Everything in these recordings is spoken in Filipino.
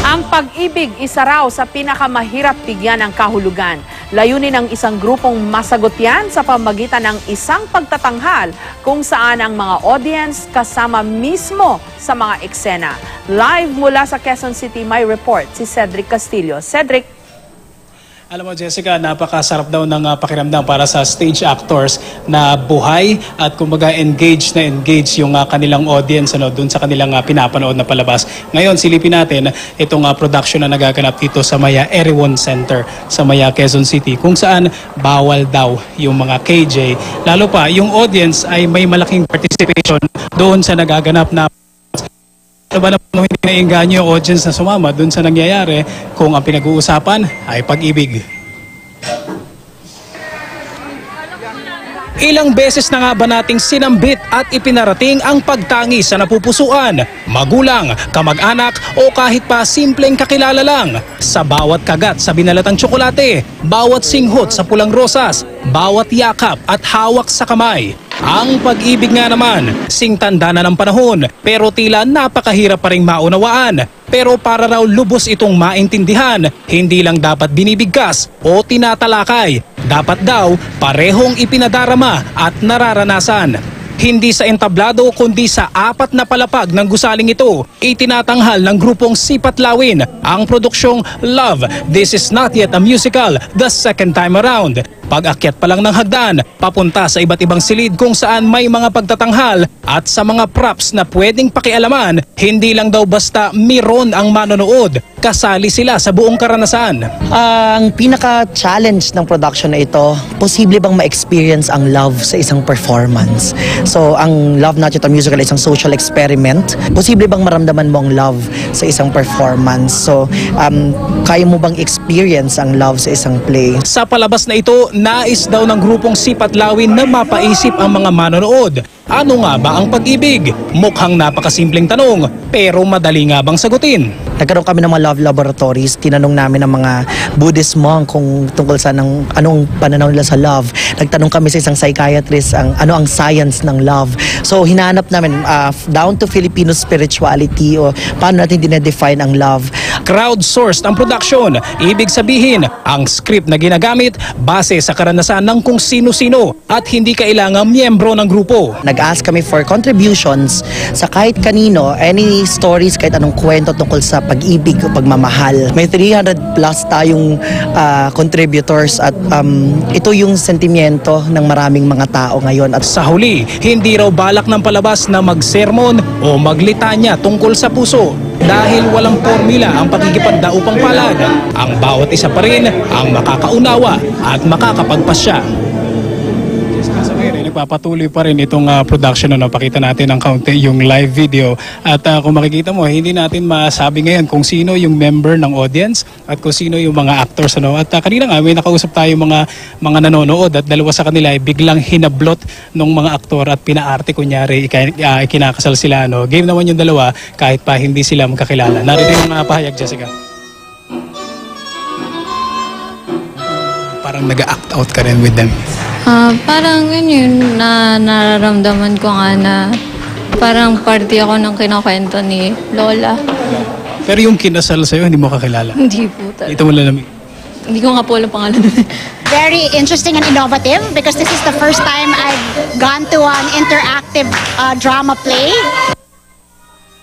Ang pag-ibig isa raw sa pinakamahirap bigyan ng kahulugan. Layunin ng isang grupong masagot yan sa pamamagitan ng isang pagtatanghal kung saan ang mga audience kasama mismo sa mga eksena. Live mula sa Quezon City, may report si Cedric Castillo. Cedric. Alam mo Jessica, napakasarap daw ng pakiramdam para sa stage actors na buhay at kumbaga engage yung kanilang audience doon sa kanilang pinapanood na palabas. Ngayon silipin natin itong production na nagaganap dito sa Maya Eriwon Center sa Maya Quezon City kung saan bawal daw yung mga KJ. Lalo pa yung audience ay may malaking participation doon sa nagaganap na ano ba naman hindi naiinganyo yung audience na sumama dun sa nangyayari kung ang pinag-uusapan ay pag-ibig. Ilang beses na nga ba nating sinambit at ipinarating ang pagtangi sa napupusuan, magulang, kamag-anak o kahit pa simpleng kakilala lang. Sa bawat kagat sa binalatang tsokolate, bawat singhot sa pulang rosas, bawat yakap at hawak sa kamay. Ang pag-ibig nga naman, singtanda na ng panahon pero tila napakahirap pa ring maunawaan. Pero para raw lubos itong maintindihan, hindi lang dapat binibigkas o tinatalakay. Dapat daw parehong ipinadarama at nararanasan. Hindi sa entablado kundi sa apat na palapag ng gusaling ito, itinatanghal ng grupong Sipat Lawin ang produksyong Love, This Is Not Yet a Musical the second time around. Pag-akyat pa lang ng hagdan, papunta sa iba't ibang silid kung saan may mga pagtatanghal at sa mga props na pwedeng pakialaman, hindi lang daw basta miron ang manonood, kasali sila sa buong karanasan. Ang pinaka-challenge ng production na ito, posible bang ma-experience ang love sa isang performance? So, ang Love Not Yet a Musical ay isang social experiment. Posible bang maramdaman mo ang love sa isang performance? So, kaya mo bang experience ang love sa isang play? Sa palabas na ito, nais daw ng grupong Sipat Lawin na mapaisip ang mga manonood. Ano nga ba ang pag-ibig? Mukhang napakasimpleng tanong, pero madali nga bang sagutin? Nagkaroon kami ng mga love laboratories. Tinanong namin ng mga Buddhist monk kung tungkol sa anong pananaw nila sa love. Nagtanong kami sa isang psychiatrist ano ang science ng love. So hinanap namin down to Filipino spirituality o paano natin dinedefine ang love. Crowdsourced ang production. Ibig sabihin, ang script na ginagamit base sa karanasan ng kung sino-sino at hindi kailangang miyembro ng grupo. Nag-ask kami for contributions sa kahit kanino, any stories, kahit anong kwento tungkol sa pag-ibig o pagmamahal. May 300 plus tayong contributors at ito yung sentimiento ng maraming mga tao ngayon. At sa huli, hindi raw balak ng palabas na mag-sermon o maglitanya tungkol sa puso. Dahil walang formula ang pagkikipagdaupang palad, ang bawat isa pa rin ang makakaunawa at makakapagpasya. Sa ngayon, nagpapatuloy pa rin itong production na napakita natin ng kaunti yung live video. At kung makikita mo, hindi natin masabi ngayon kung sino yung member ng audience at kung sino yung mga actors. At kanina nga, may nakausap tayo mga nanonood at dalawa sa kanila ay biglang hinablot ng mga aktor at pinaarte kunyari ikinakasal sila. Game naman yung dalawa kahit pa hindi sila magkakilala. Narito yung pahayag, Jessica. Parang nag-act out ka rin with them. Parang yun na nararamdaman ko nga na parang party ako ng kinakwento ni Lola. Pero yung kinasal sa'yo, hindi mo kakilala? Hindi po talaga. Ito mo lang namin. Hindi ko nga po alam pangalan. Very interesting and innovative because this is the first time I've gone to an interactive drama play.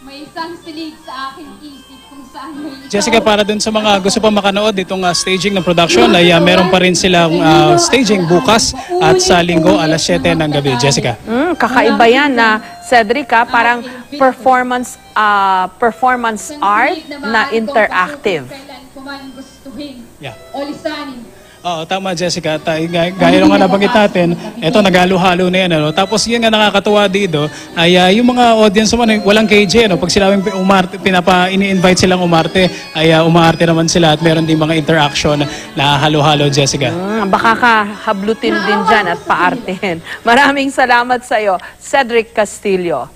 May isang silid sa aking isip kung saan may... Jessica, para dun sa mga gusto pa makanood itong staging ng production ay meron pa rin silang staging bukas at sa Linggo alas 7 ng gabi. Jessica. Kakaiba yan na Cedric, parang performance art na interactive. Yeah. O lisanin. Oo, tama Jessica. Gaya nung nabanggit natin, ito nagalo-halo na yan. Tapos yun nga nakakatuwa dito ay yung mga audience naman walang KJ. Pag sinabing ini-invite silang umarte, ay umaarte naman sila at meron din mga interaction na halo-halo, Jessica. Baka hablutin din dyan at paartehin. Maraming salamat sa iyo, Cedric Castillo.